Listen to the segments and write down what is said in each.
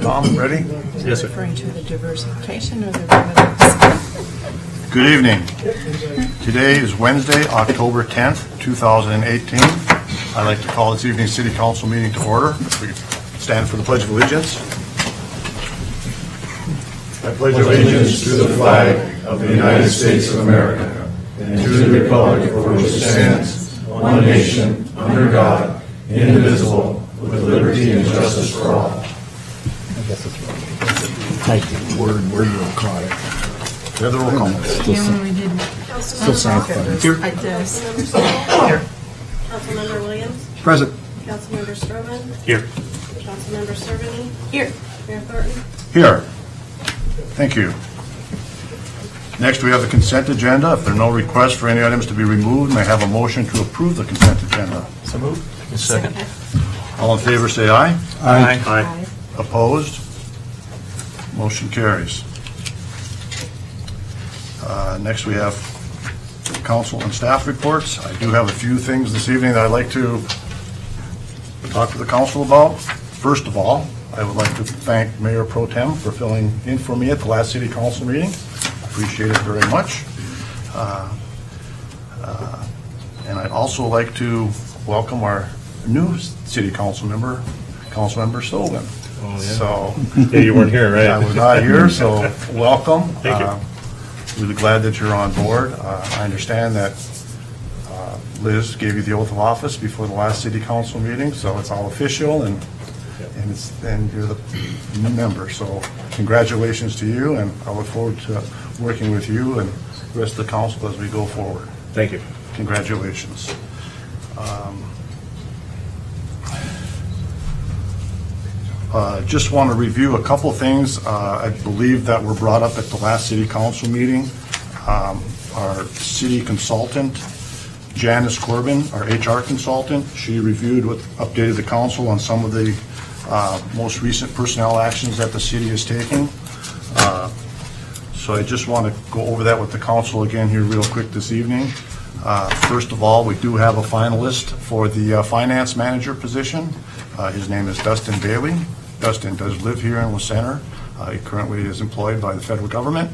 Tom, ready? Yes, sir. Referring to the diversification or the revenues? Good evening. Today is Wednesday, October 10th, 2018. I'd like to call this evening's City Council meeting to order. If we could stand for the Pledge of Allegiance. I pledge Allegiance to the flag of the United States of America and to the republic for which it stands, one nation, under God, indivisible, with liberty and justice for all. Where you caught it. We have the roll call. Yeah, we did. Still sounds fun. Like this. Councilmember Williams. Present. Councilmember Stroman. Here. Councilmember Cerveny. Here. Mayor Thornton. Here. Thank you. Next, we have the consent agenda. If there are no requests for any items to be removed, may I have a motion to approve the consent agenda? So moved. Second. All in favor, say aye. Aye. Aye. Opposed? Motion carries. Next, we have council and staff reports. I do have a few things this evening that I'd like to talk to the council about. First of all, I would like to thank Mayor Pro Tem for filling in for me at the last city council meeting. Appreciate it very much. And I'd also like to welcome our new city council member, Councilmember Sullivan. Oh, yeah. So Yeah, you weren't here, right? I was not here, so welcome. Thank you. Really glad that you're on board. I understand that Liz gave you the oath of office before the last city council meeting, so it's all official, and you're the new member. So congratulations to you, and I look forward to working with you and the rest of the council as we go forward. Thank you. Congratulations. Just want to review a couple things I believe that were brought up at the last city council meeting. Our city consultant, Janice Corbin, our HR consultant, she reviewed updated the council on some of the most recent personnel actions that the city is taking. So I just want to go over that with the council again here real quick this evening. First of all, we do have a finalist for the finance manager position. His name is Dustin Bailey. Dustin does live here in La Center. He currently is employed by the federal government,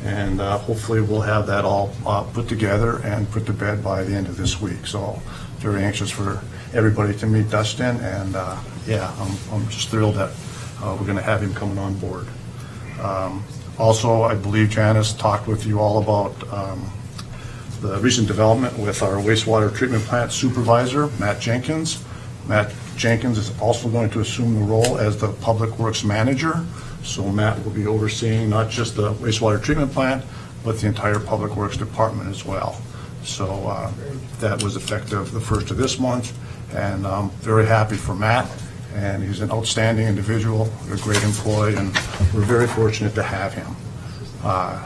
and hopefully we'll have that all put together and put to bed by the end of this week. So very anxious for everybody to meet Dustin, and yeah, I'm just thrilled that we're going to have him coming on board. Also, I believe Janice talked with you all about the recent development with our wastewater treatment plant supervisor, Matt Jenkins. Matt Jenkins is also going to assume the role as the Public Works Manager. So Matt will be overseeing not just the wastewater treatment plant, but the entire Public Works Department as well. So that was effective the 1st of this month, and I'm very happy for Matt. And he's an outstanding individual, a great employee, and we're very fortunate to have him.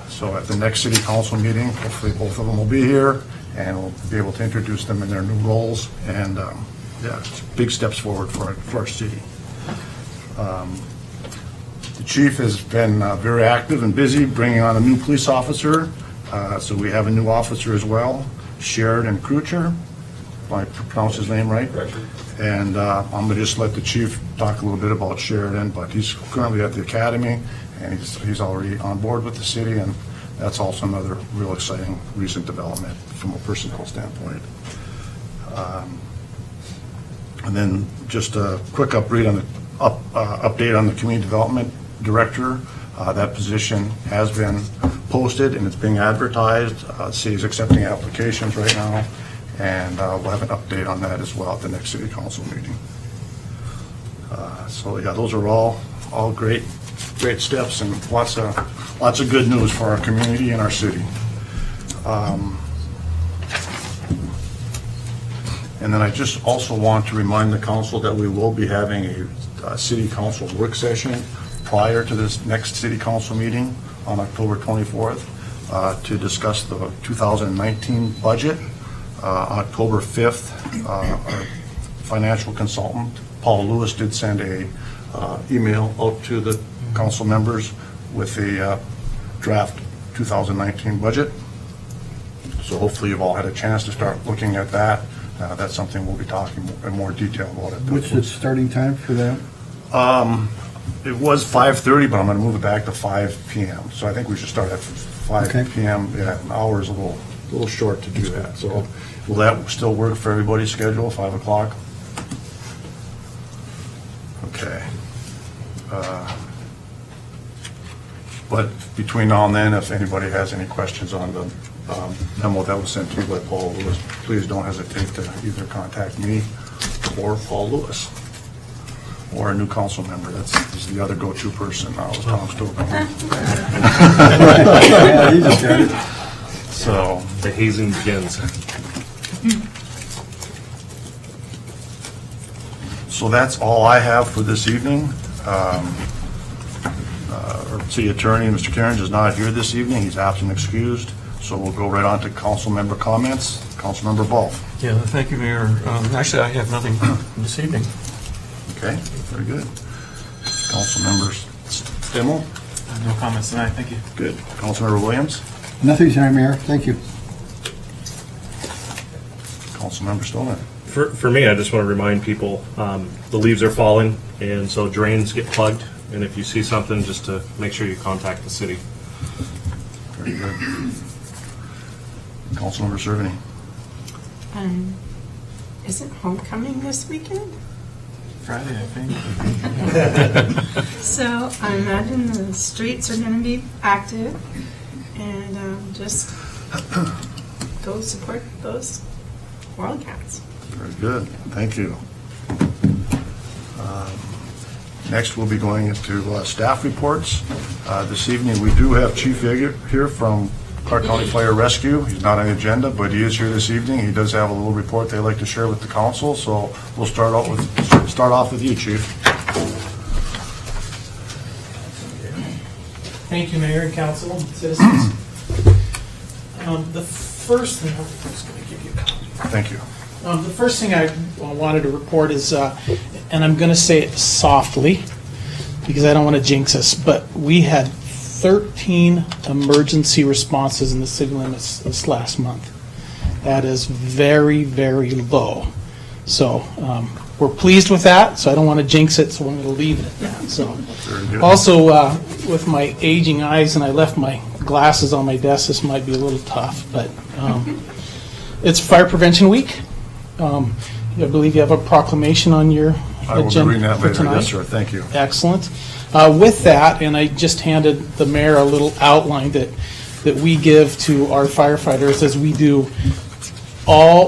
So at the next city council meeting, hopefully both of them will be here, and we'll be able to introduce them in their new roles. And yeah, it's big steps forward for our city. The chief has been very active and busy bringing on a new police officer. So we have a new officer as well, Sheridan Krucher. If I pronounce his name right. And I'm going to just let the chief talk a little bit about Sheridan, but he's currently at the academy, and he's already on board with the city, and that's also another real exciting recent development from a personnel standpoint. And then just a quick update on the community development director. That position has been posted and it's being advertised. The city's accepting applications right now, and we'll have an update on that as well at the next city council meeting. So yeah, those are all great steps and lots of good news for our community and our city. And then I just also want to remind the council that we will be having a city council work session prior to this next city council meeting on October 24th to discuss the 2019 budget. October 5th, our financial consultant, Paul Lewis, did send a email out to the council members with a draft 2019 budget. So hopefully you've all had a chance to start looking at that. That's something we'll be talking in more detail about it. What's the starting time for that? It was 5:30, but I'm going to move it back to 5 PM. So I think we should start at 5 Okay. PM. Yeah, an hour is a little short to do that. So will that still work for everybody's schedule, 5 o'clock? Okay. But between now and then, if anybody has any questions on the memo that was sent to you by Paul Lewis, please don't hesitate to either contact me or Paul Lewis, or a new council member. He's the other go-to person now, is Tom Stover. Yeah, you just got it. So, The hazing begins. so that's all I have for this evening. Our city attorney, Mr. Kerns, is not here this evening. He's absent excused. So we'll go right on to council member comments. Councilmember Ball. Yeah, thank you, Mayor. Actually, I have nothing this evening. Okay, very good. Council members Stimmel. No comments tonight, thank you. Good. Councilmember Williams. Nothing, Sir Mayor. Thank you. Councilmember Stoneman. For me, I just want to remind people, the leaves are falling, and so drains get plugged. And if you see something, just to make sure you contact the city. Very good. Councilmember Cerveny. Isn't homecoming this weekend? Friday, I think. So I imagine the streets are going to be active, and just go support those Wildcats. Very good. Thank you. Next, we'll be going into staff reports. This evening, we do have Chief Yeager here from Clark County Fire Rescue. He's not on the agenda, but he is here this evening. He does have a little report they'd like to share with the council, so we'll start off with you, Chief. Thank you, Mayor and Council and citizens. The first thing, I'm just going to give you a copy. Thank you. The first thing I wanted to report is, and I'm going to say it softly because I don't want to jinx us, but we had 13 emergency responses in the city limits this last month. That is very, very low. So we're pleased with that, so I don't want to jinx it, so I'm going to leave it at that. So Very good. also, with my aging eyes, and I left my glasses on my desk, this might be a little tough, but it's Fire Prevention Week. I believe you have a proclamation on your I will be agenda reading that for later. tonight. Yes, sir. Thank you. Excellent. With that, and I just handed the mayor a little outline that we give to our firefighters as we do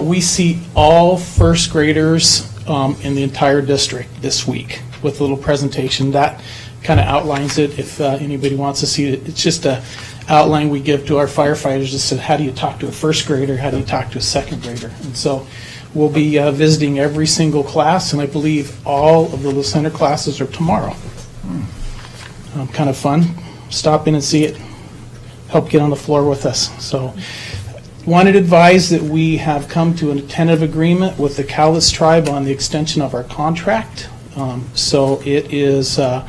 we see all first graders in the entire district this week with a little presentation. That kind of outlines it if anybody wants to see it. It's just a outline we give to our firefighters that said, how do you talk to a first grader? How do you talk to a second grader? And so we'll be visiting every single class, and I believe all of the Little Center classes are tomorrow. Kind of fun. Stop in and see it. Help get on the floor with us. So wanted to advise that we have come to a tentative agreement with the Cowlitz Tribe on the extension of our contract. So it is the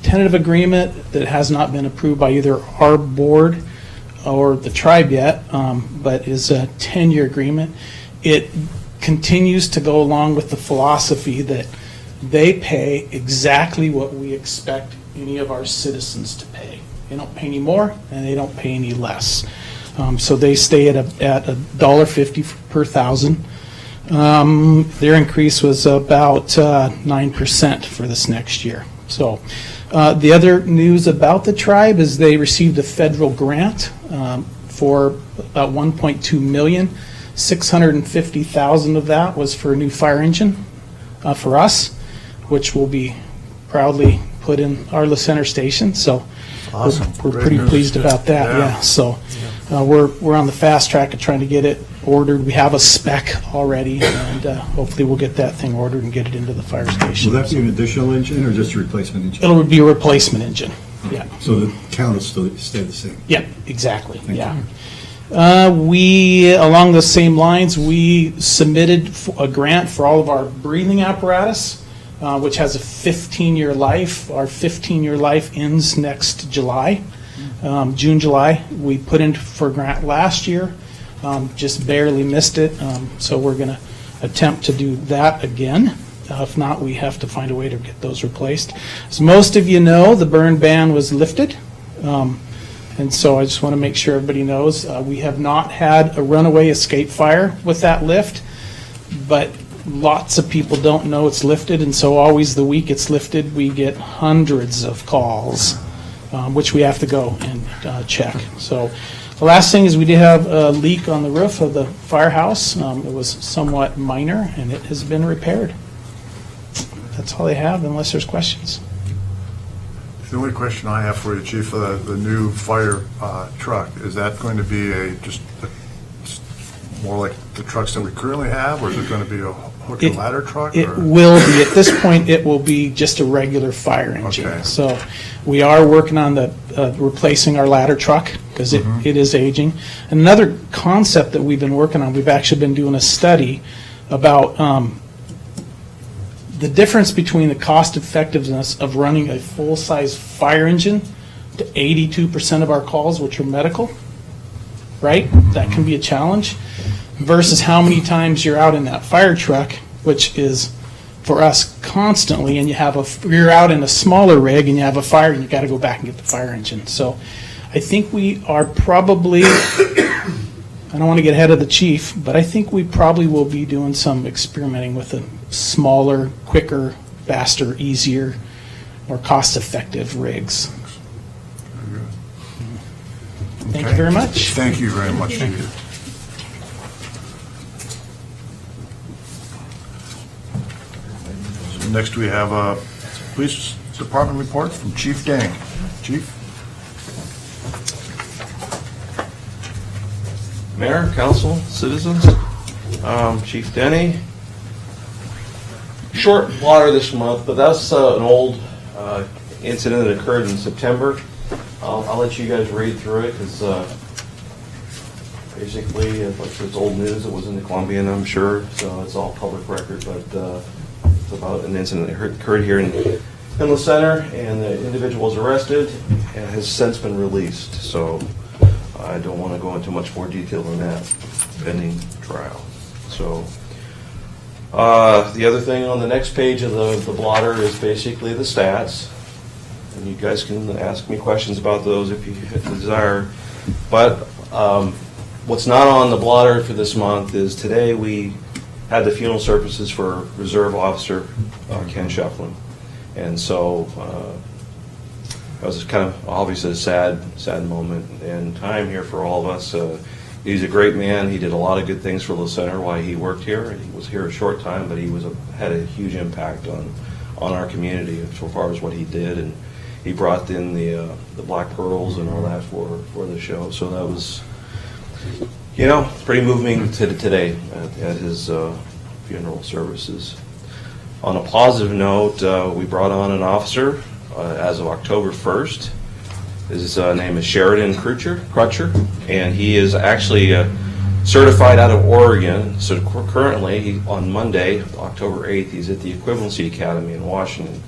tentative agreement that has not been approved by either our board or the tribe yet, but is a 10-year agreement. It continues to go along with the philosophy that they pay exactly what we expect any of our citizens to pay. They don't pay any more, and they don't pay any less. So they stay at $1.50 per thousand. Their increase was about 9% for this next year. So the other news about the tribe is they received a federal grant for about $1.2 million. $650,000 of that was for a new fire engine for us, which will be proudly put in our La Center station. So Awesome. we're Great pretty news. pleased about that. Yeah. Yeah. So we're on the fast track of trying to get it ordered. We have a spec already, and hopefully we'll get that thing ordered and get it into the fire station. Will that be an additional engine or just a replacement engine? It'll be a replacement engine. Yeah. So the count will still stay the same? Yeah, exactly, Thank yeah. We, along the same lines, we submitted a grant for all of our breathing apparatus, which has a 15-year life. Our 15-year life ends next July, June, July. We put in for a grant last year, just barely missed it, so we're going to attempt to do that again. If not, we have to find a way to get those replaced. As most of you know, the burn ban was lifted. And so I just want to make sure everybody knows, we have not had a runaway escape fire with that lift, but lots of people don't know it's lifted, and so always the week it's lifted, we get hundreds of calls, which we have to go and check. So the last thing is we did have a leak on the roof of the firehouse. It was somewhat minor, and it has been repaired. That's all I have, unless there's questions. The only question I have for you, Chief, the new fire truck, is that going to be more like the trucks that we currently have, or is it going to be a hook and ladder truck? It or? will be, at this point, it will be just a regular fire engine. Okay. So we are working on replacing our ladder truck, because it is aging. Another concept that we've been working on, we've actually been doing a study about the difference between the cost effectiveness of running a full-size fire engine to 82% of our calls, which are medical, right? That can be a challenge, versus how many times you're out in that fire truck, which is for us constantly, and you're out in a smaller rig and you have a fire and you got to go back and get the fire engine. So I think we are probably, I don't want to get ahead of the chief, but I think we probably will be doing some experimenting with a smaller, quicker, faster, easier, more cost-effective rigs. Thank you Okay. very much. Thank you very much. Thank you. So next we have a police department report from Chief Dang. Chief? Mayor, council, citizens, Chief Denny. Short blotter this month, but that's an old incident that occurred in September. I'll let you guys read through it, because basically, it's old news. It was in the Columbian, I'm sure, so it's all public record, but it's about an incident that occurred here in the center, and the individual was arrested and has since been released. So I don't want to go into much more detail than that, pending trial. So the other thing on the next page of the blotter is basically the stats, and you guys can ask me questions about those if you desire. But what's not on the blotter for this month is today we had the funeral services for Reserve Officer Ken Shefflin, and so that was kind of obviously a sad moment and time here for all of us. He's a great man. He did a lot of good things for the center while he worked here. He was here a short time, but he had a huge impact on our community as far as what he did, and he brought in the Black Pearls and all that for the show. So that was, pretty moving today at his funeral services. On a positive note, we brought on an officer as of October 1st. His name is Sheridan Crutcher, and he is actually certified out of Oregon. So currently, on Monday, October 8th, he's at the Equivalency Academy in Washington.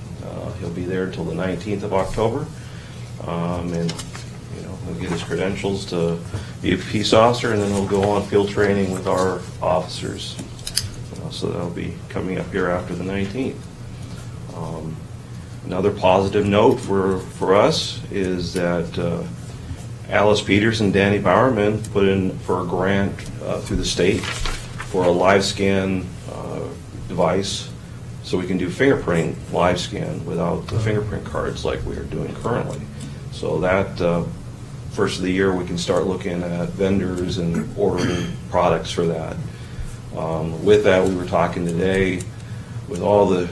He'll be there until the 19th of October, and he'll get his credentials to be a peace officer, and then he'll go on field training with our officers. So that'll be coming up here after the 19th. Another positive note for us is that Alice Peters and Danny Bowerman put in for a grant through the state for a live scan device, so we can do fingerprinting live scan without the fingerprint cards like we are doing currently. So that first of the year we can start looking at vendors and ordering products for that. With that, we were talking today with all the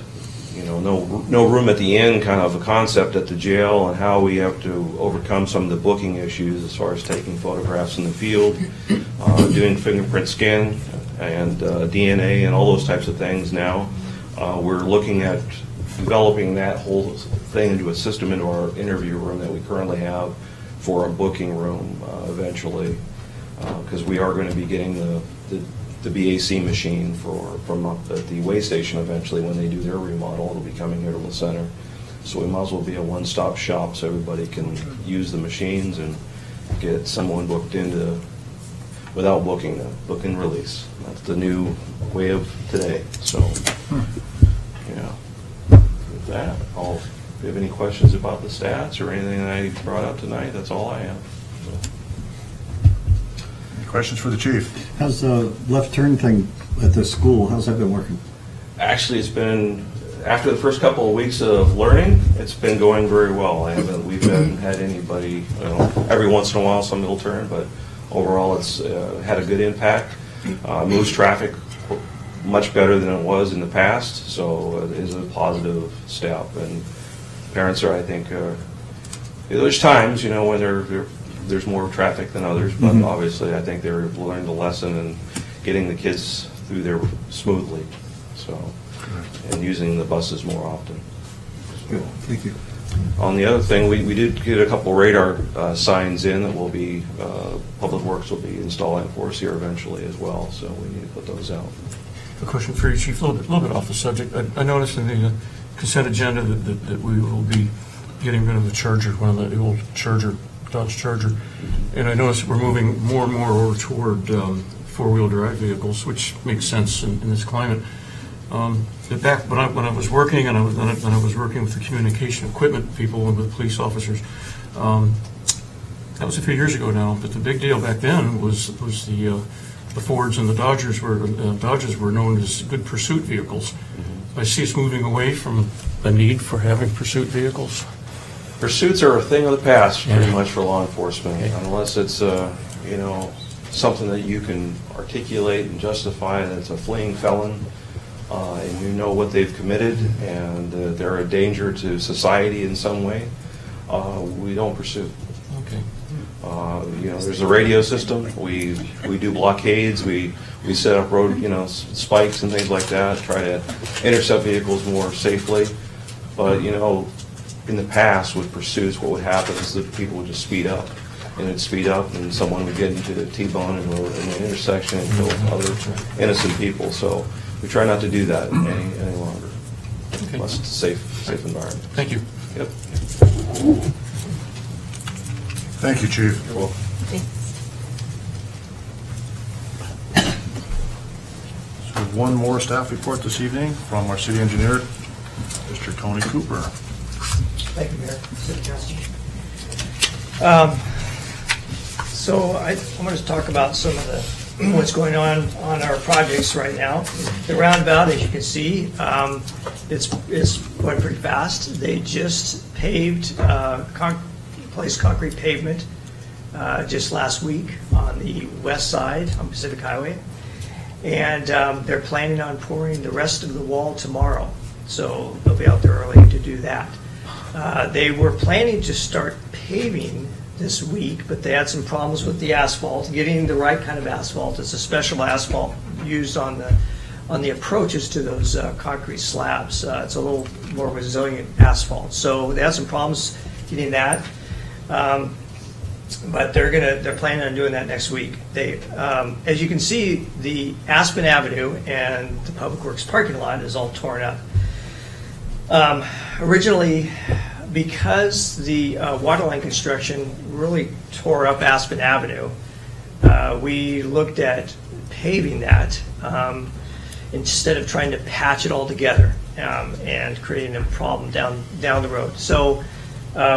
no room at the inn kind of a concept at the jail, and how we have to overcome some of the booking issues as far as taking photographs in the field, doing fingerprint scan and DNA and all those types of things now. We're looking at developing that whole thing into a system into our interview room that we currently have for a booking room eventually, because we are going to be getting the BAC machine from up at the way station eventually when they do their remodel. It'll be coming here to the center. So we might as well be a one-stop shop so everybody can use the machines and get someone booked into without booking them, book and release. That's the new way of today. So Yeah. With that, if you have any questions about the stats or anything that I brought up tonight, that's all I have. Any questions for the chief? How's the left turn thing at the school, how's that been working? Actually, it's been, after the first couple of weeks of learning, it's been going very well. We haven't had anybody, every once in a while some will turn, but overall it's had a good impact. Moves traffic much better than it was in the past, so it is a positive step. And parents are, I think, there's times, when there's more traffic than others, but obviously I think they've learned the lesson and getting the kids through there smoothly. So, and using the buses more often. Good, thank you. On the other thing, we did get a couple radar signs in that will be, Public Works will be installing for us here eventually as well, so we need to put those out. A question for you, Chief, a little bit off the subject. I noticed in the consent agenda that we will be getting rid of the Charger, one of the old Dodge Charger. And I noticed we're moving more and more over toward four-wheel drive vehicles, which makes sense in this climate. Back when I was working, and when I was working with the communication equipment people and with police officers, that was a few years ago now. But the big deal back then was the Fords and the Dodges were known as good pursuit vehicles. I see us moving away from the need for having pursuit vehicles. Pursuits are a thing of the past, pretty much, for law enforcement, unless it's something that you can articulate and justify that it's a fleeing felon. And you know what they've committed, and they're a danger to society in some way, we don't pursue. Okay. There's a radio system. We do blockades. We set up road, spikes and things like that. Try to intercept vehicles more safely. But in the past with pursuits, what would happen is that people would just speed up, and someone would get into the T-bone in an intersection and kill other innocent people. So we try not to do that any longer, unless it's a safe environment. Thank you. Yep. Thank you, Chief. You're welcome. So one more staff report this evening from our city engineer, Mr. Tony Cooper. Thank you, Mayor. City Council. So I want to talk about some of what's going on our projects right now. The roundabout, as you can see, it's going pretty fast. They just paved, placed concrete pavement just last week on the west side on Pacific Highway. And they're planning on pouring the rest of the wall tomorrow. So they'll be out there early to do that. They were planning to start paving this week, but they had some problems with the asphalt, getting the right kind of asphalt. It's a special asphalt used on the approaches to those concrete slabs. It's a little more resilient asphalt. So they had some problems getting that. But they're planning on doing that next week. They, as you can see, the Aspen Avenue and the Public Works parking lot is all torn up. Originally, because the waterline construction really tore up Aspen Avenue, we looked at paving that instead of trying to patch it all together and creating a problem down the road. So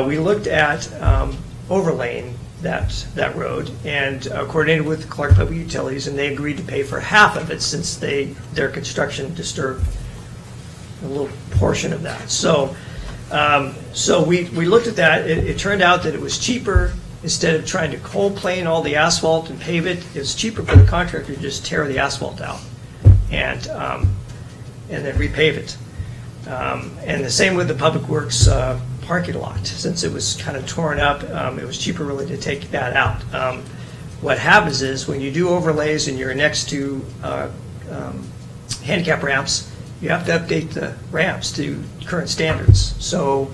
we looked at overlaying that road and coordinated with Clark Public Utilities, and they agreed to pay for half of it since their construction disturbed a little portion of that. So we looked at that. It turned out that it was cheaper, instead of trying to cold plane all the asphalt and pave it, it's cheaper for the contractor to just tear the asphalt out and then repave it. And the same with the Public Works parking lot. Since it was kind of torn up, it was cheaper really to take that out. What happens is when you do overlays and you're next to handicap ramps, you have to update the ramps to current standards. So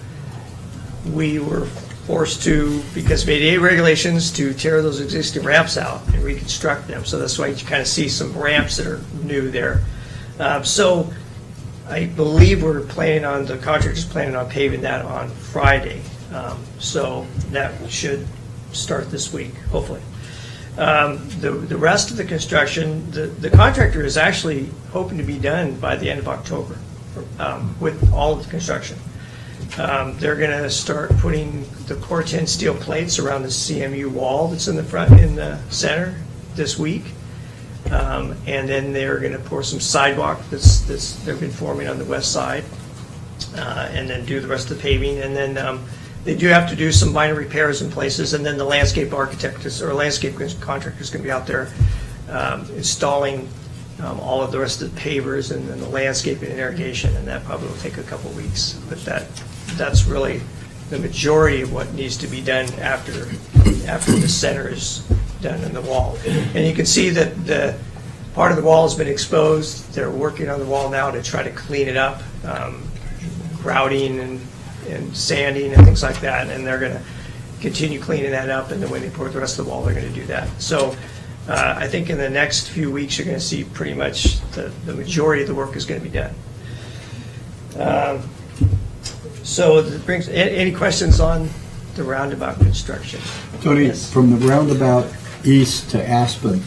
we were forced to, because of ADA regulations, to tear those existing ramps out and reconstruct them. So that's why you kind of see some ramps that are new there. So I believe the contractor's planning on paving that on Friday. So that should start this week, hopefully. The rest of the construction, the contractor is actually hoping to be done by the end of October. with all of the construction. They're going to start putting the Core-10 steel plates around the CMU wall that's in the front, in the center this week. And then they're going to pour some sidewalk they've been forming on the west side, and then do the rest of the paving. And then they do have to do some minor repairs in places, and then the landscape architect or landscape contractor is going to be out there installing all of the rest of the pavers and then the landscaping and irrigation, and that probably will take a couple weeks. But that's really the majority of what needs to be done after the center is done in the wall. And you can see that the part of the wall has been exposed. They're working on the wall now to try to clean it up, grouting and sanding and things like that, and they're going to continue cleaning that up, and then when they pour the rest of the wall, they're going to do that. So I think in the next few weeks, you're going to see pretty much the majority of the work is going to be done. So that brings, any questions on the roundabout construction? Tony, Yes. from the roundabout east to Aspen,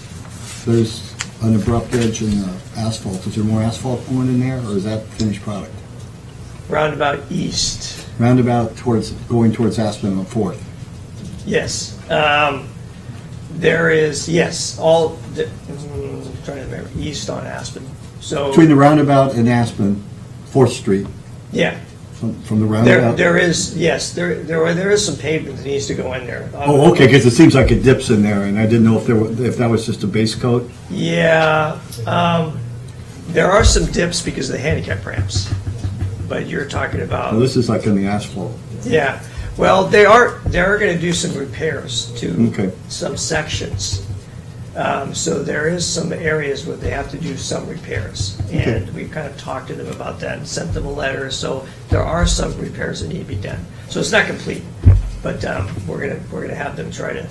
there's an abrupt edge in the asphalt. Is there more asphalt going in there, or is that finished product? Roundabout east, Roundabout going towards Aspen on 4th. yes. There is, yes, I'm trying to remember, east on Aspen. So, Between the roundabout and Aspen, 4th Street, yeah, from the roundabout? there is, yes, there is some pavement that needs to go in there. Oh, okay, because it seems like it dips in there, and I didn't know if that was just a base coat. Yeah, there are some dips because of the handicap ramps, but you're talking about. Well, this is like in the asphalt. Yeah, well, they are going to do some repairs to Okay. some sections. So there is some areas where they have to do some repairs. And we've kind of talked to them about that and sent them a letter. So there are some repairs that need to be done. So it's not complete, but we're gonna have them try to.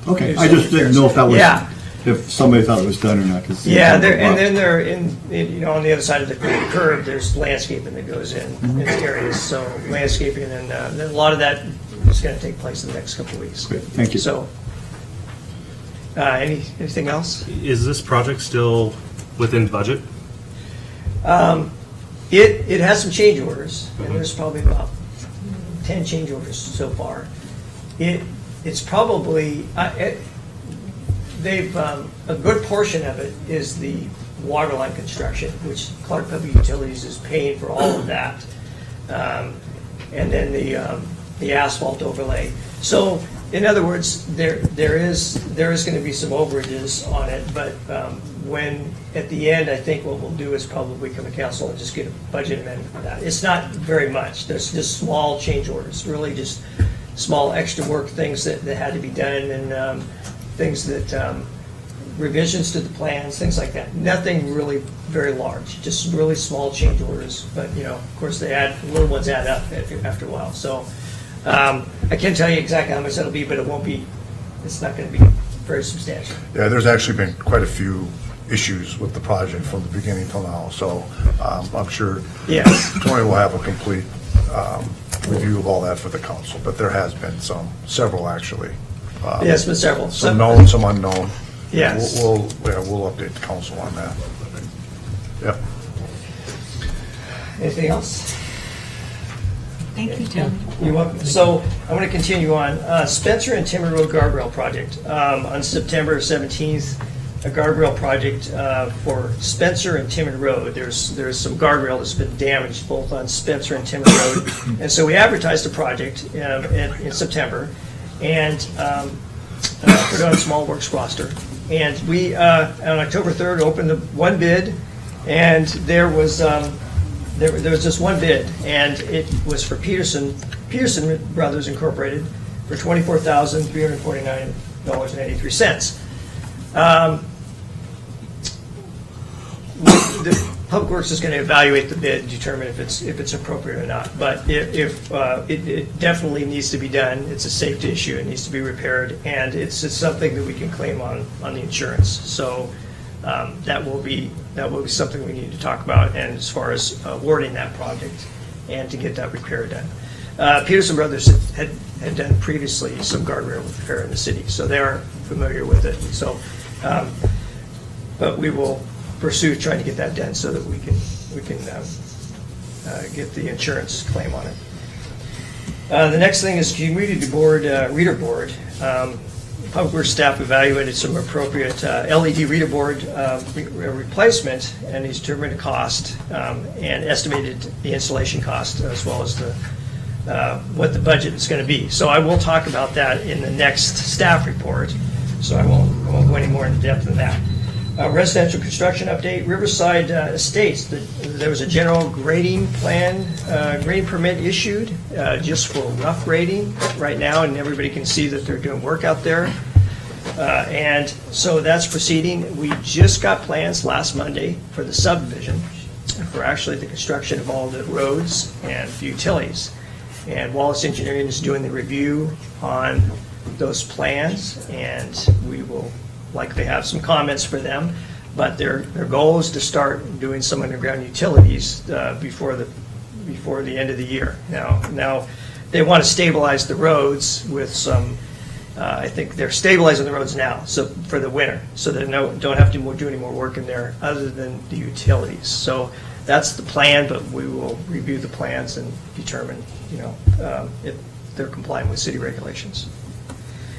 Okay, do I some just didn't repairs. know if that was, Yeah. if somebody thought it was done or not. 'Cause it seems Yeah, like and abrupt. then they're in, on the other side of the curve, there's landscaping that goes in areas, so landscaping, and then a lot of that is gonna take place in the next couple of weeks. Great, thank you. So, anything else? Is this project still within budget? It has some change orders, and there's probably about 10 change orders so far. It's probably, they've, a good portion of it is the water line construction, which Clark Public Utilities is paying for all of that. And then the asphalt overlay. So, in other words, there is going to be some overages on it, but when, at the end, I think what we'll do is probably come to council and just get a budget amendment for that. It's not very much. There's just small change orders, really just small extra work, things that had to be done, and things that, revisions to the plans, things like that. Nothing really very large, just really small change orders. But, of course, little ones add up after a while. So I can't tell you exactly how much that'll be, but it's not going to be very substantial. Yeah, there's actually been quite a few issues with the project from the beginning till now, so I'm sure Yes. Tony will have a complete review of all that for the council, but there has been several actually. Yes, but several. Some known, some unknown. Yes. We'll update the council on that. Yep. Anything else? Thank you, Tony. You're welcome. So I'm going to continue on. Spencer and Timber Road Guardrail Project. On September 17th, a guardrail project for Spencer and Timber Road. There's some guardrail that's been damaged both on Spencer and Timber Road. And so we advertised the project in September and put it on a small works roster. And we, on October 3rd, opened the one bid, and there was just one bid, and it was for Peterson Brothers Incorporated for $24,349.83. The Public Works is going to evaluate the bid, determine if it's appropriate or not. But if it definitely needs to be done, it's a safety issue. It needs to be repaired, and it's something that we can claim on the insurance. So that will be something we need to talk about. And as far as awarding that project and to get that repair done, Peterson Brothers had done previously some guardrail repair in the city, so they are familiar with it. So, but we will pursue trying to get that done so that we can get the insurance claim on it. The next thing is community board, reader board. Public Works staff evaluated some appropriate LED reader board replacement, and he's determined the cost and estimated the installation cost as well as what the budget is going to be. So I will talk about that in the next staff report, so I won't go any more in depth than that. Residential construction update, Riverside Estates, there was a general grading plan, grading permit issued just for rough grading right now, and everybody can see that they're doing work out there. And so that's proceeding. We just got plans last Monday for the subdivision, for actually the construction of all the roads and the utilities. And Wallace Engineering is doing the review on those plans, and we will likely have some comments for them, but their goal is to start doing some underground utilities before the end of the year. Now they want to stabilize the roads with some. I think they're stabilizing the roads now, so for the winter, so they don't have to do any more work in there other than the utilities. So that's the plan, but we will review the plans and determine, if they're complying with city regulations.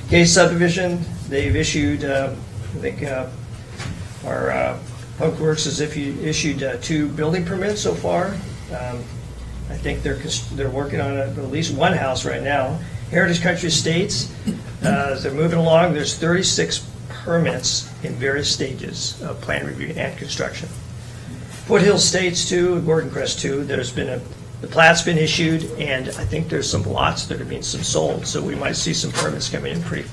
Gay subdivision, they've issued, I think our Public Works has issued 2 building permits so far. I think they're working on at least one house right now. Heritage Country Estates, they're moving along. There's 36 permits in various stages of plan review and construction. Foothill Estates 2, Gordon Crest 2, the plat's been issued, and I think there's some lots that are being sold, so we might see some permits coming in pretty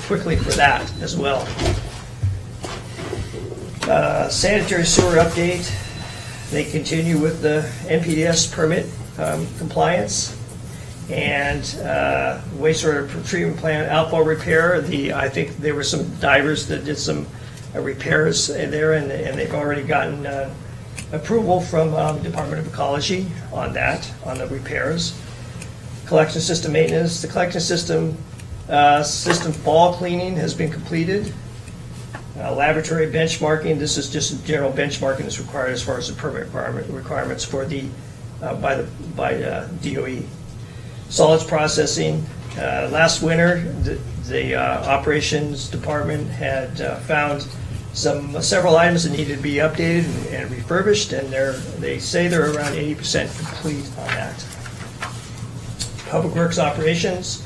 quickly for that as well. Sanitary sewer update, they continue with the NPDES permit compliance, and wastewater treatment plant outfall repair. I think there were some divers that did some repairs there, and they've already gotten approval from Department of Ecology on the repairs. Collection system maintenance, the collection system fall cleaning has been completed. Laboratory benchmarking, this is just general benchmarking that's required as far as the permit requirements for by DOE. Solids processing, last winter the operations department had found several items that needed to be updated and refurbished, and they say they're around 80% complete on that. Public Works operations,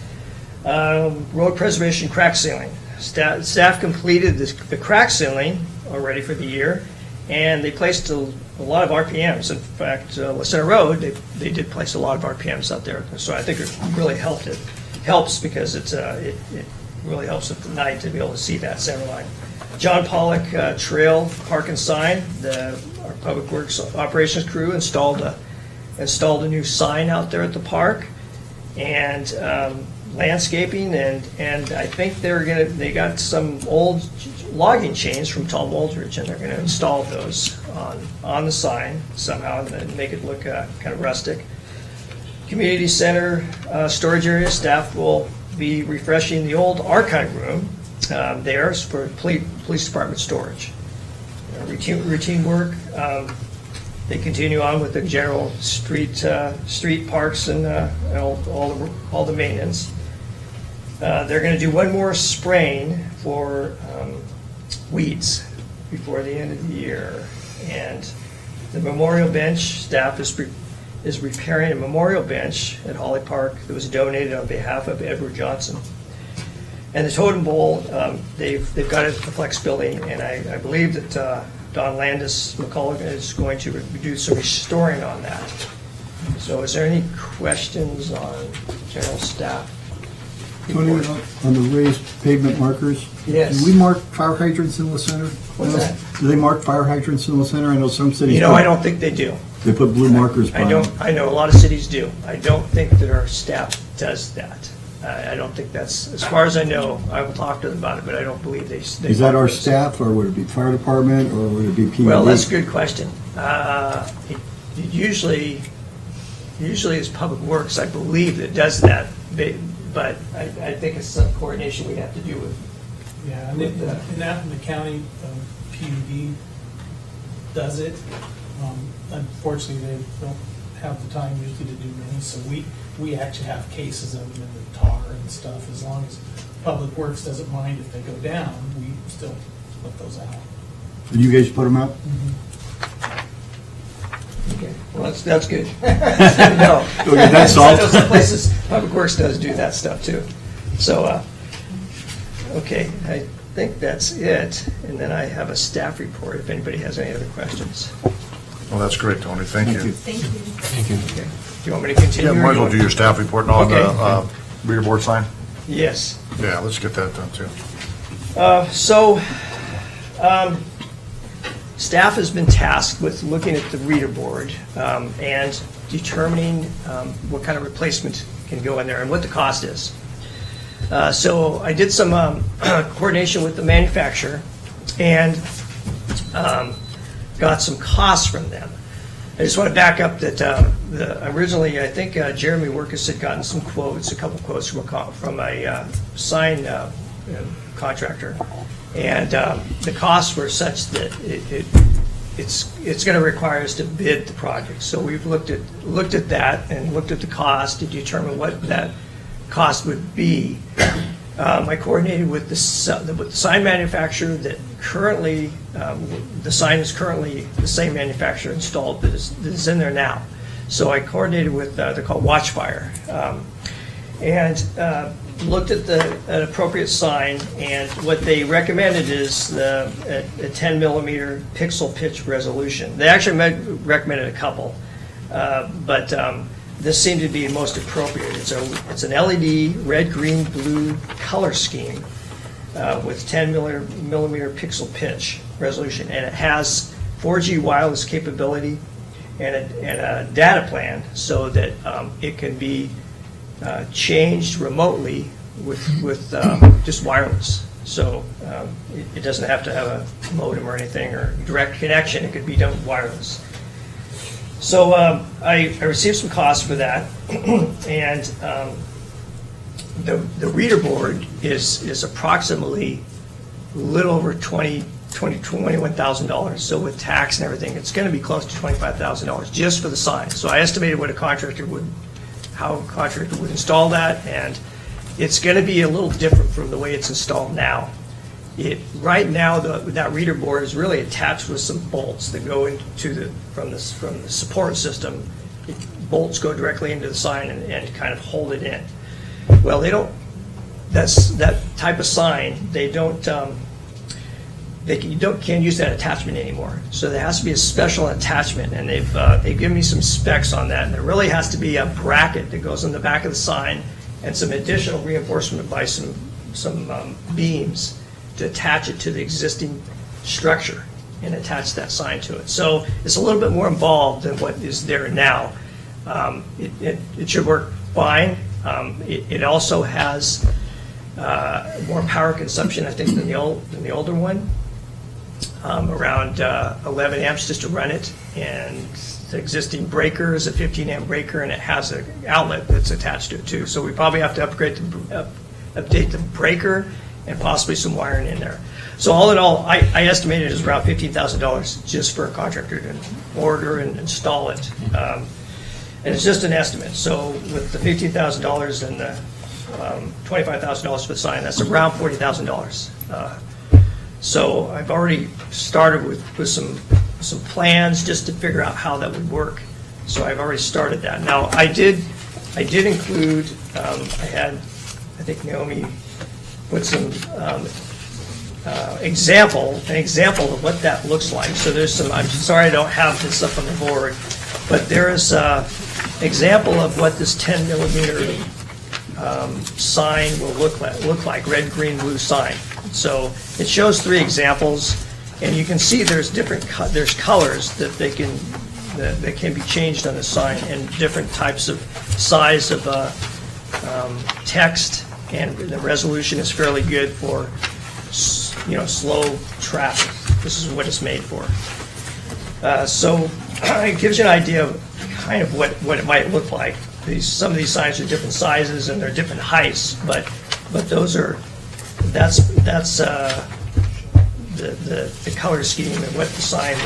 road preservation crack sealing. Staff completed the crack sealing already for the year, and they placed a lot of RPMs. In fact, Center Road, they did place a lot of RPMs out there, so I think it really helped. It helps because it really helps at night to be able to see that center line. John Pollock Trail Park and Sign, our Public Works operations crew installed a new sign out there at the park, and landscaping, and I think they got some old logging chains from Tom Waldridge, and they're going to install those on the sign somehow and make it look kind of rustic. Community center storage area, staff will be refreshing the old archive room there for police department storage. Routine work. They continue on with the general street parks and all the maintenance. They're going to do one more spraying for weeds before the end of the year. And the memorial bench, staff is repairing a memorial bench at Holly Park that was donated on behalf of Edward Johnson. And the totem pole, they've got it at the Flex building, and I believe that Don Landis McCullough is going to do some restoring on that. So is there any questions on general staff? Tony, on the raised pavement markers? Yes. Do we mark fire hydrants in the center? What's that? Do they mark fire hydrants in the center? I know some cities. I don't think they do. They put blue markers by them. I know a lot of cities do. I don't think that our staff does that. I don't think that's, as far as I know, I will talk to them about it, but I don't believe they Is that our staff, or would it be fire department, or would it be PD? Well, that's a good question. It usually it's Public Works, I believe, that does that, but I think it's some coordination we have to do with. Yeah, and in Athens County, PUD does it, Unfortunately, they don't have the time usually to do many, so we actually have cases of them in the tar and stuff. As long as Public Works doesn't mind if they go down, we still let those out. And you guys put them out? Okay, well, that's good. No. Okay, that's all. I know some places, Public Works does do that stuff too. So, okay, I think that's it. And then I have a staff report if anybody has any other questions. Well, that's great, Tony, thank you. Thank you. Thank you. Okay. Do you want me to continue? Yeah, or might as you well do want- your staff report on the Okay. reader board sign. Yes. Yeah, let's get that done, too. Staff has been tasked with looking at the reader board and determining what kind of replacement can go in there and what the cost is. So I did some coordination with the manufacturer and got some costs from them. I just want to back up that originally, I think Jeremy Workus had gotten some quotes, a couple quotes from a sign contractor. And the costs were such that it's going to require us to bid the project. So we've looked at that and looked at the cost to determine what that cost would be. I coordinated with the sign manufacturer that currently, the sign is currently the same manufacturer installed that is in there now. So I coordinated with, they're called Watchfire, and looked at an appropriate sign, and what they recommended is a 10 millimeter pixel pitch resolution. They actually recommended a couple, but this seemed to be most appropriate. It's an LED red, green, blue color scheme with 10 millimeter pixel pitch resolution, and it has 4G wireless capability and a data plan so that it can be changed remotely with just wireless. So it doesn't have to have a modem or anything or direct connection. It could be done wireless. So I received some costs for that, and the reader board is approximately a little over $21,000. So with tax and everything, it's going to be close to $25,000 just for the sign. So I estimated how a contractor would install that, and it's going to be a little different from the way it's installed now. Right now, that reader board is really attached with some bolts that go into from the support system. Bolts go directly into the sign and kind of hold it in. Well, they don't. That's that type of sign. They don't. Can't use that attachment anymore. So there has to be a special attachment, and they've given me some specs on that. And there really has to be a bracket that goes on the back of the sign and some additional reinforcement by some beams to attach it to the existing structure and attach that sign to it. So it's a little bit more involved than what is there now. It should work fine. It also has more power consumption, I think, than the older one. Around 11 amps just to run it, and the existing breaker is a 15 amp breaker, and it has an outlet that's attached to it too. So we probably have to update the breaker and possibly some wiring in there. So all in all, I estimated it is around $15,000 just for a contractor to order and install it. And it's just an estimate. So with the $15,000 and the $25,000 for the sign, that's around $40,000. So I've already started with some plans just to figure out how that would work. So I've already started that. Now I did include, I think Naomi put some an example of what that looks like. So there's some, I'm sorry I don't have this up on the board, but there is an example of what this 10 millimeter sign will look like, red, green, blue sign. So it shows 3 examples, and you can see there's there's colors that that can be changed on the sign, and different types of size of text, and the resolution is fairly good for slow traffic. This is what it's made for. So it gives you an idea of kind of what it might look like. Some of these signs are different sizes and they're different heights, but those are that's the color scheme and what the sign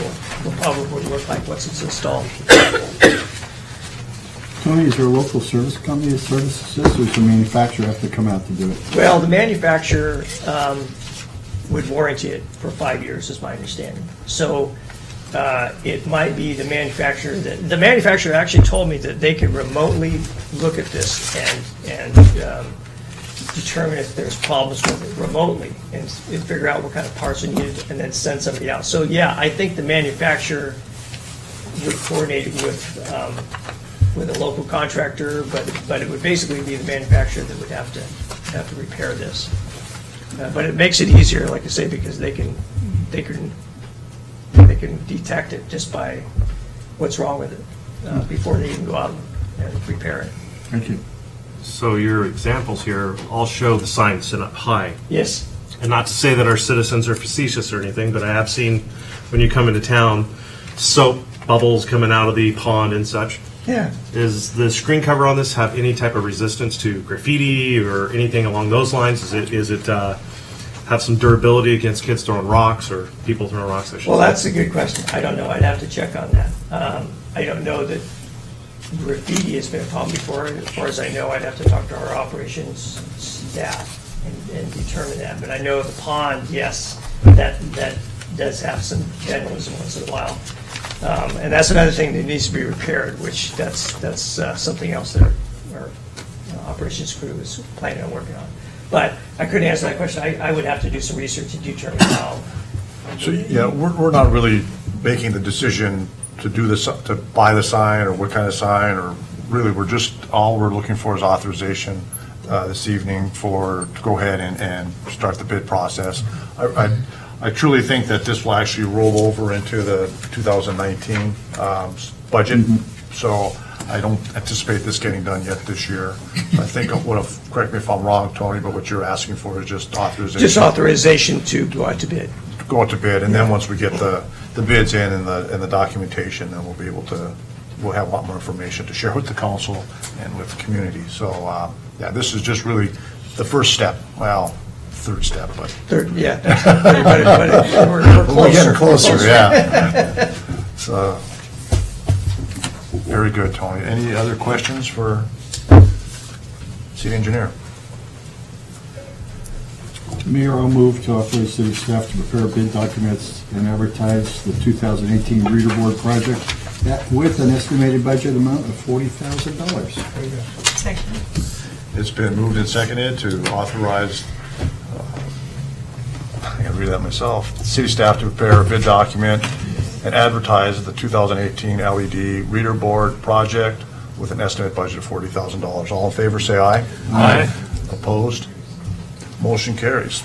will probably look like once it's installed. Tony, is there a local service company that services this, or does the manufacturer have to come out to do it? Well, the manufacturer would warranty it for 5 years, is my understanding. So it might be the manufacturer the manufacturer actually told me that they could remotely look at this and determine if there's problems with it remotely and figure out what kind of parts are needed and then send somebody out. So yeah, I think the manufacturer would coordinate it with a local contractor, but it would basically be the manufacturer that would have to repair this. But it makes it easier, like I say, because they can detect it just by what's wrong with it before they even go out and repair it. Thank you. So your examples here all show the sign set up high. Yes. And not to say that our citizens are facetious or anything, but I have seen when you come into town, soap bubbles coming out of the pond and such. Yeah. Does the screen cover on this have any type of resistance to graffiti or anything along those lines? Is it have some durability against kids throwing rocks or people throwing rocks? I should Well, say? that's a good question. I don't know. I'd have to check on that. I don't know that graffiti has been a problem before. As far as I know, I'd have to talk to our operations staff and determine that. But I know the pond, yes, that does have some vandalism once in a while. And that's another thing that needs to be repaired, which that's something else that our operations crew is planning on working on. But I couldn't answer that question. I would have to do some research to determine how. So, yeah, we're not really making the decision to do this, to buy the sign or what kind of sign, or really, all we're looking for is authorization this evening to go ahead and start the bid process. I truly think that this will actually roll over into the 2019 budget, so I don't anticipate this getting done yet this year. I think, correct me if I'm wrong, Tony, but what you're asking for is just authorization. Just authorization to go out to bid. Go out to bid, and then once we get the bids in and the documentation, then we'll have a lot more information to share with the council and with the community. So, yeah, this is just really the first step, well, third step, but. Third, yeah. But we're closer. We're getting closer, yeah. So, very good, Tony. Any other questions for city engineer? Mayor, I'll move to authorize city staff to prepare bid documents and advertise the 2018 reader board project with an estimated budget amount of $40,000. Second. It's been moved and seconded to authorize, I gotta read that myself, city staff to prepare a bid document and advertise the 2018 LED reader board project with an estimated budget of $40,000. All in favor, say aye. Aye. Opposed? Motion carries.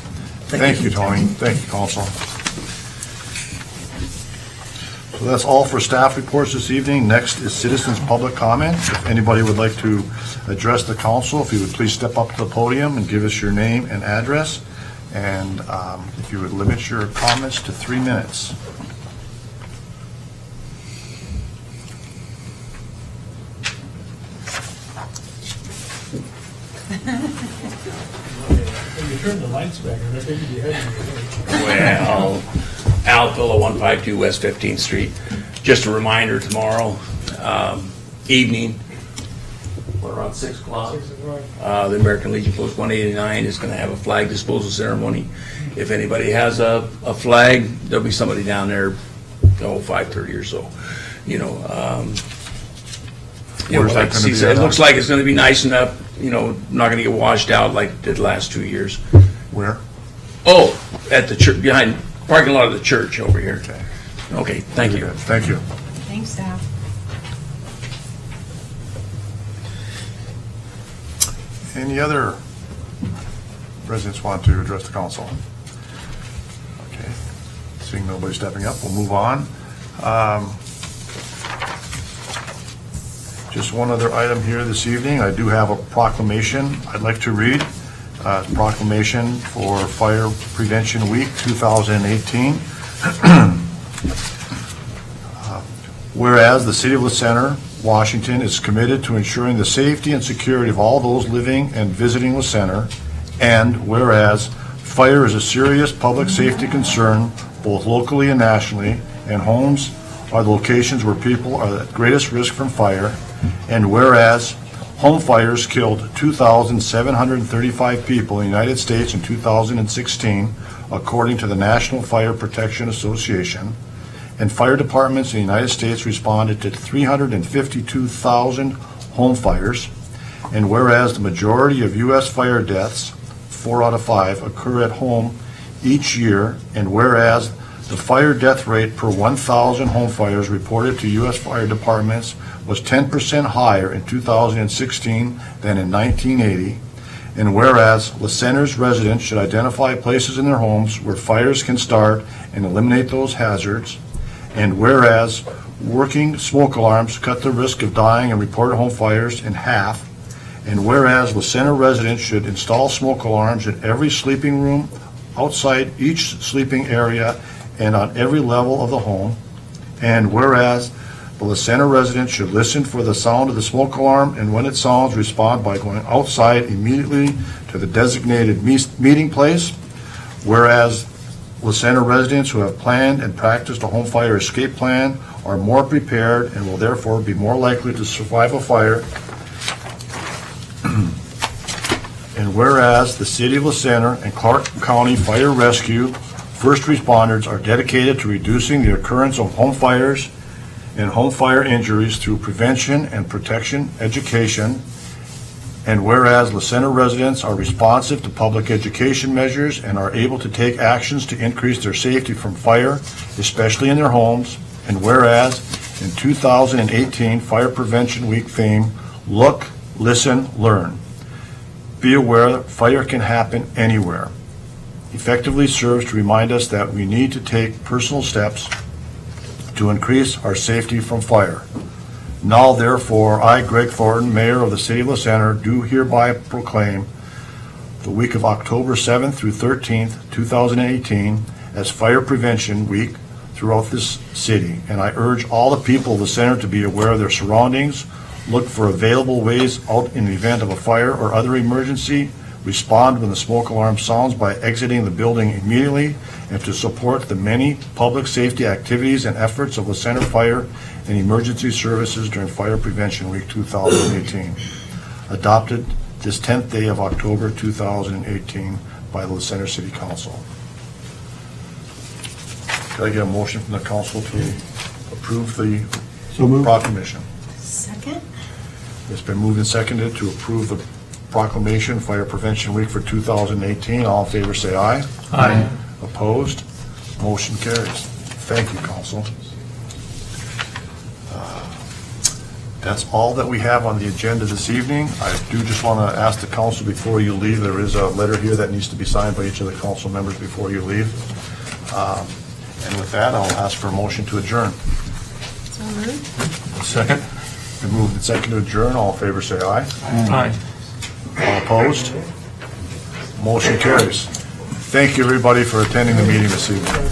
Thank you, Tony. Thank you, council. So that's all for staff reports this evening. Next is citizens' public comment. If anybody would like to address the council, if you would please step up to the podium and give us your name and address. And if you would limit your comments to 3 minutes. Well, Al Villa, 152 West 15th Street. Just a reminder, tomorrow evening, around 6 o'clock, the American Legion Post 189 is going to have a flag disposal ceremony. If anybody has a flag, there'll be somebody down there, 5:30 or so. Where's that gonna be it at? looks like it's going to be nice enough, not going to get washed out like it did the last 2 years. Where? Oh, at the church, behind parking lot of the church over here. Okay. Okay, thank you. Thank you. Thanks, staff. Any other residents want to address the council? Okay. Seeing nobody stepping up, we'll move on. Just one other item here this evening. I do have a proclamation I'd like to read. Proclamation for Fire Prevention Week 2018. Whereas the City of La Center, Washington is committed to ensuring the safety and security of all those living and visiting La Center, and whereas Fire is a serious public safety concern, both locally and nationally, and homes are the locations where people are at greatest risk from fire. And whereas home fires killed 2,735 people in the United States in 2016, according to the National Fire Protection Association, and fire departments in the United States responded to 352,000 home fires. And whereas the majority of U.S. fire deaths, 4 out of 5, occur at home each year, and whereas the fire death rate per 1,000 home fires reported to U.S. fire departments was 10% higher in 2016 than in 1980, and whereas La Center's residents should identify places in their homes where fires can start and eliminate those hazards, and whereas working smoke alarms cut the risk of dying in reported home fires in half, and whereas La Center residents should install smoke alarms in every sleeping room, outside each sleeping area, and on every level of the home, and whereas the La Center residents should listen for the sound of the smoke alarm, and when it sounds, respond by going outside immediately to the designated meeting place, whereas La Center residents who have planned and practiced a home fire escape plan are more prepared and will therefore be more likely to survive a fire. And whereas the City of La Center and Clark County Fire Rescue first responders are dedicated to reducing the occurrence of home fires and home fire injuries through prevention and protection education, and whereas La Center residents are responsive to public education measures and are able to take actions to increase their safety from fire, especially in their homes, and whereas in 2018 Fire Prevention Week theme, Look, Listen, Learn. Be aware that fire can happen anywhere. Effectively serves to remind us that we need to take personal steps to increase our safety from fire. Now therefore, I, Greg Thornton, Mayor of the City of La Center, do hereby proclaim the week of October 7th through 13th, 2018 as Fire Prevention Week throughout this city. And I urge all the people of the center to be aware of their surroundings, look for available ways out in the event of a fire or other emergency, respond when the smoke alarm sounds by exiting the building immediately, and to support the many public safety activities and efforts of La Center Fire and Emergency Services during Fire Prevention Week 2018. Adopted this 10th day of October 2018 by the La Center City Council. Can I get a motion from the council to approve the So moved. proclamation? Second? It's been moved and seconded to approve the proclamation, Fire Prevention Week for 2018. All in favor, say aye. Aye. Opposed? Motion carries. Thank you, council. That's all that we have on the agenda this evening. I do just want to ask the council before you leave, there is a letter here that needs to be signed by each of the council members before you leave. And with that, I'll ask for a motion to adjourn. So moved. Second? Been moved and seconded to adjourn. All in favor, say aye. Aye. All opposed? Motion carries. Thank you, everybody, for attending the meeting this evening.